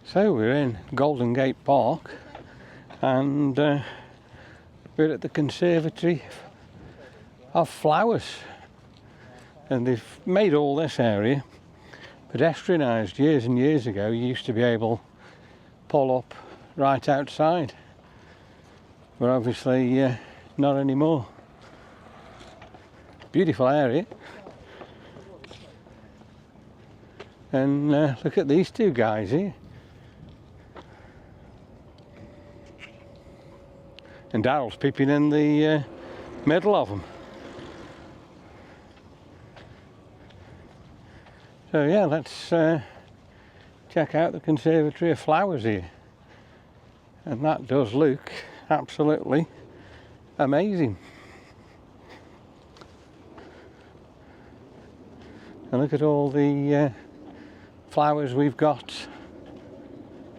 So we're in Golden Gate Park and we're at the Conservatory of Flowers, and they've made all this area pedestrianised. Years and years ago you used to be able to pull up right outside, but obviously not anymore. Beautiful area. And look at these two guys here. And Daryl's peeping in the middle of them. So yeah, let's check out the Conservatory of Flowers here. And that does look absolutely amazing. And look at all the flowers we've got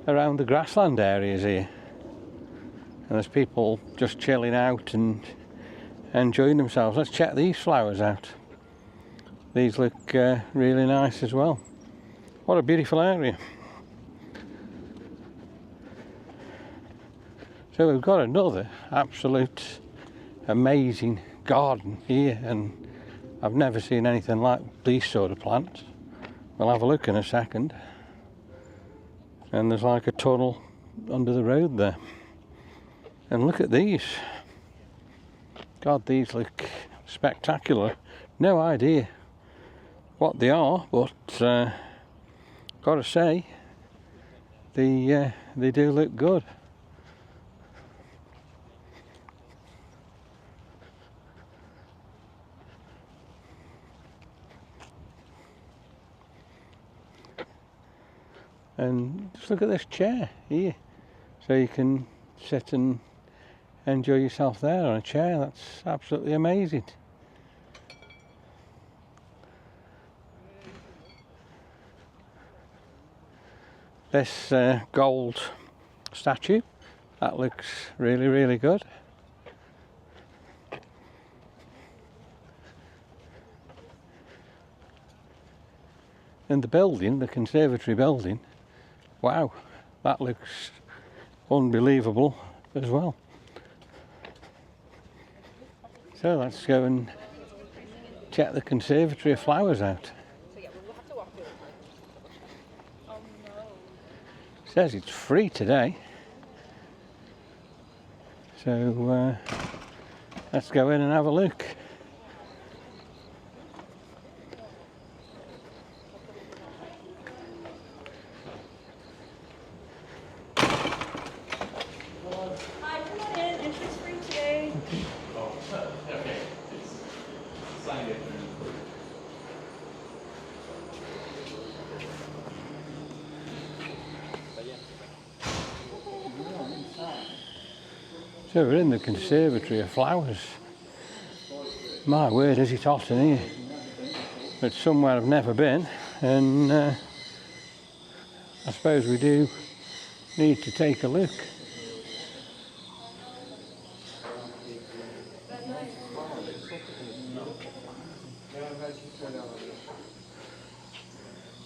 around the grassland areas here. And there's people just chilling out and enjoying themselves. Let's check these flowers out. These look really nice as well. What a beautiful area. So we've got another absolute amazing garden here, and I've never seen anything like these sort of plants. We'll have a look in a second. And there's like a tunnel under the road there. And look at these. God, these look spectacular. No idea what they are, but gotta say, they do look good. And just look at this chair here, so you can sit and enjoy yourself there on a chair. That's absolutely amazing. This gold statue, that looks really, really good. And the building, the conservatory building, wow, that looks unbelievable as well. So let's go and check the Conservatory of Flowers out. It says it's free today. So let's go in and have a look. So we're in the Conservatory of Flowers. My word, is it hot in here. It's somewhere I've never been, and I suppose we do need to take a look.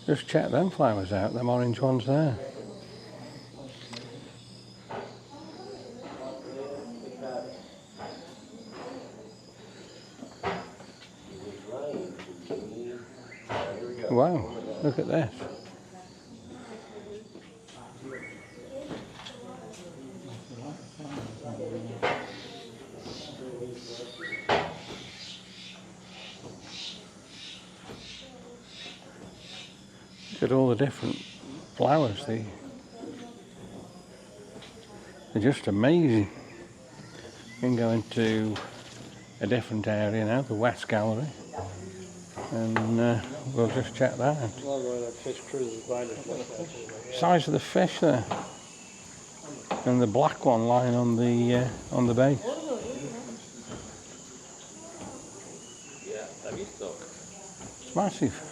Just check them flowers out, them orange ones there. Wow, look at this. Look at all the different flowers. They're just amazing. We can go into a different area now, the West Gallery, and we'll just check that out. Size of the fish there, and the black one lying on the base. It's massive.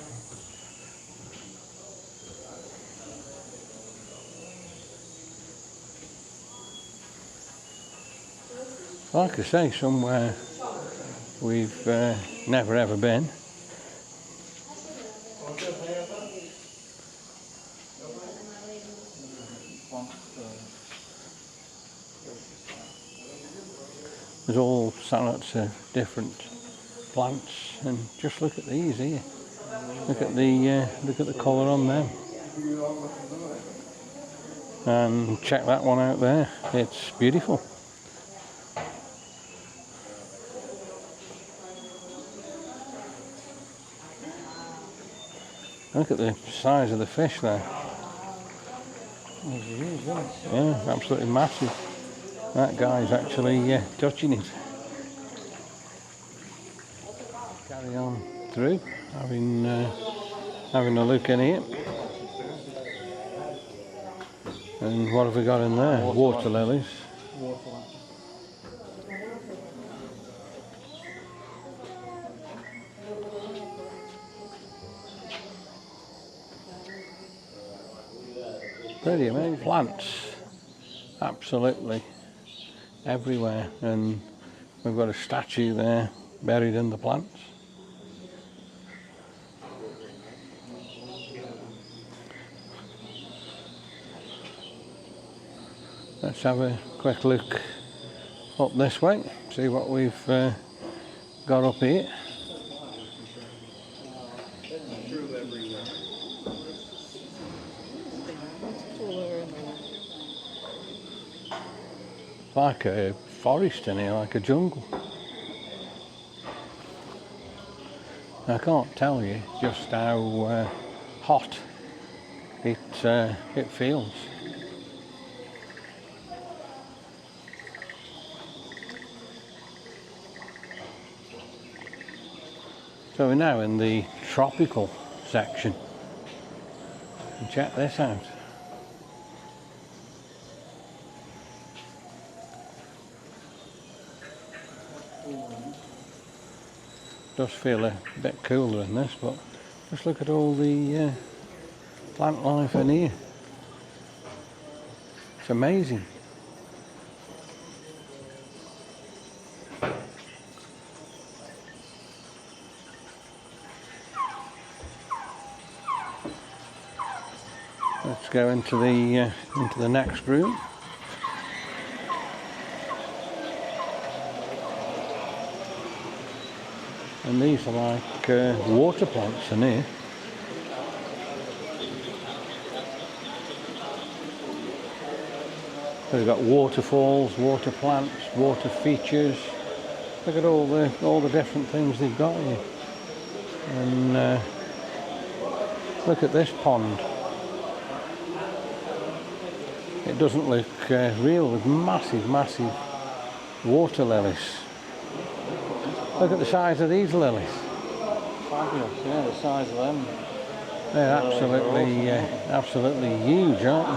Like I say, somewhere we've never ever been. There's all sorts of different plants, and just look at these here. Look at the colour on them. And check that one out there. It's beautiful. Look at the size of the fish there. Yeah, absolutely massive. That guy's actually touching it. Carry on through, having a look in here. And what have we got in there? Water lilies. Pretty amazing. Plants, absolutely everywhere, and we've got a statue there buried in the plants. Let's have a quick look up this way, see what we've got up here. Like a forest in here, like a jungle. I can't tell you just how hot it feels. So we're now in the tropical section. And check this out. Does feel a bit cooler in this, but just look at all the plant life in here. It's amazing. Let's go into the next room. And these are like water plants in here. So we've got waterfalls, water plants, water features. Look at all the different things they've got here. And look at this pond. It doesn't look real, with massive, massive water lilies. Look at the size of these lilies. Fabulous, yeah, the size of them. They're absolutely huge, aren't they?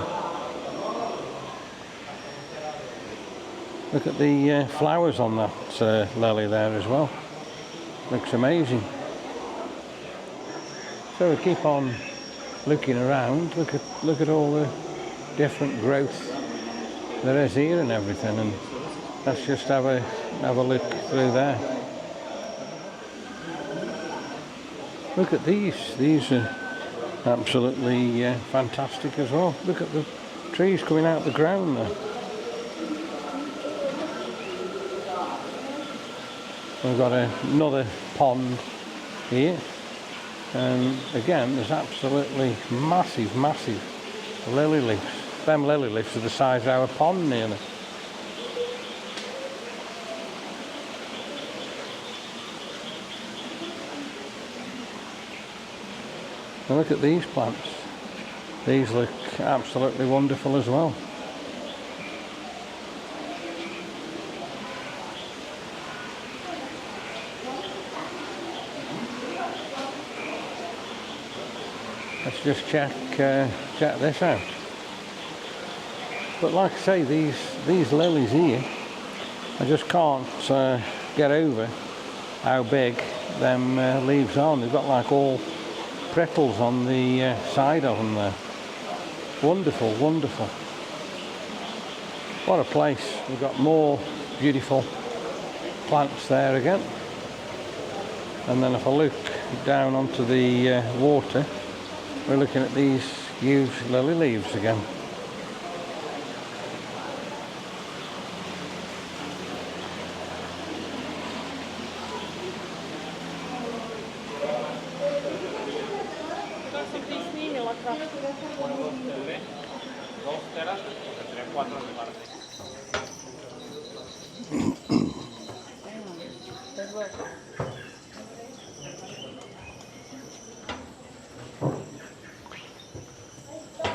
Look at the flowers on that lily there as well. Looks amazing. So we keep on looking around. Look at all the different growth there is here and everything. And let's just have a look through there. Look at these. These are absolutely fantastic as well. Look at the trees coming out of the ground there. We've got another pond here, and again there's absolutely massive, massive lily leaves. Them lily leaves are the size of our pond nearly. And look at these plants. These look absolutely wonderful as well. Let's just check this out. But like I say, these lilies here, I just can't get over how big them leaves are. They've got like all prickles on the side of them there. Wonderful, wonderful. What a place. We've got more beautiful plants there again. And then if I look down onto the water, we're looking at these huge lily leaves again.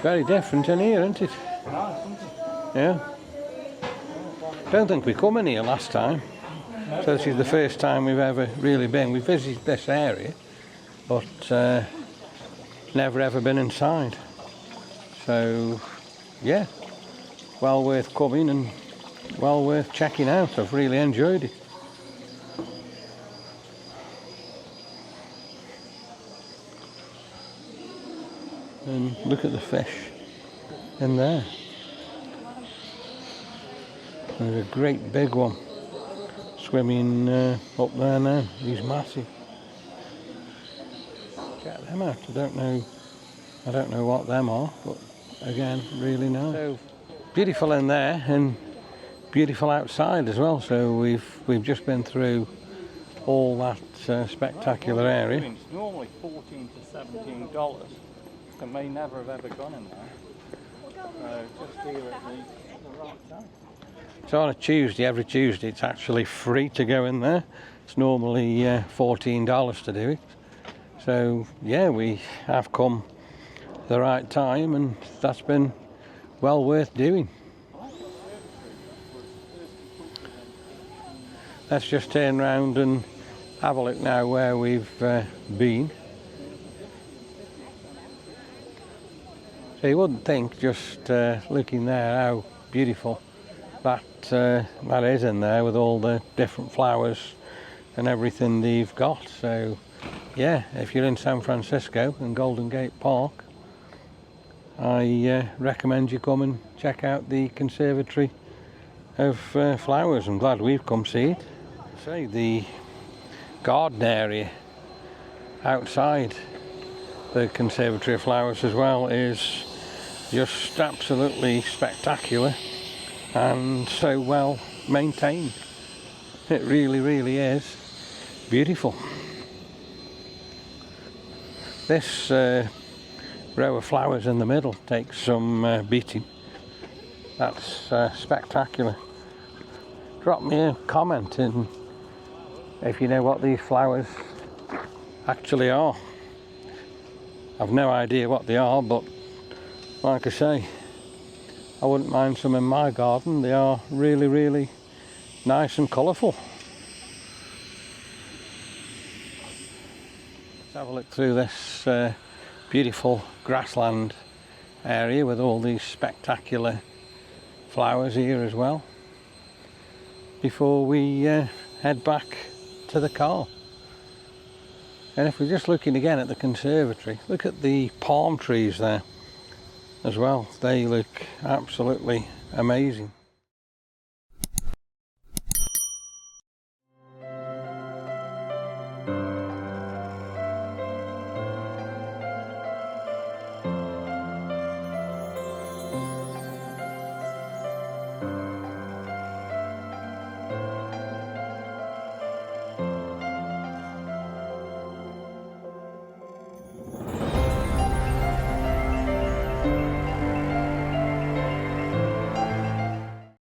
Very different in here, isn't it? Nice, isn't it? Yeah. Don't think we come in here last time. So this is the first time we've ever really been. We visited this area, but never ever been inside. So yeah, well worth coming and well worth checking out. I've really enjoyed it. And look at the fish in there. There's a great big one swimming up there now. He's massive. Check them out. I don't know what them are, but again, really nice. So beautiful in there and beautiful outside as well. So we've just been through all that spectacular area. It's normally $14 to $17. I may never have ever gone in there. So just here at the right time. So on a Tuesday, every Tuesday, it's actually free to go in there. It's normally $14 to do it. So yeah, we have come the right time, and that's been well worth doing. Let's just turn round and have a look now where we've been. So you wouldn't think, just looking there, how beautiful that is in there with all the different flowers and everything they've got. So yeah, if you're in San Francisco and Golden Gate Park, I recommend you come and check out the Conservatory of Flowers. I'm glad we've come see it. See, the garden area outside the Conservatory of Flowers as well is just absolutely spectacular and so well maintained. It really, really is beautiful. This row of flowers in the middle takes some beating. That's spectacular. Drop me a comment in if you know what these flowers actually are. I've no idea what they are, but like I say, I wouldn't mind some in my garden. They are really, really nice and colourful. Let's have a look through this beautiful grassland area with all these spectacular flowers here as well before we head back to the car. And if we're just looking again at the conservatory, look at the palm trees there as well. They look absolutely amazing.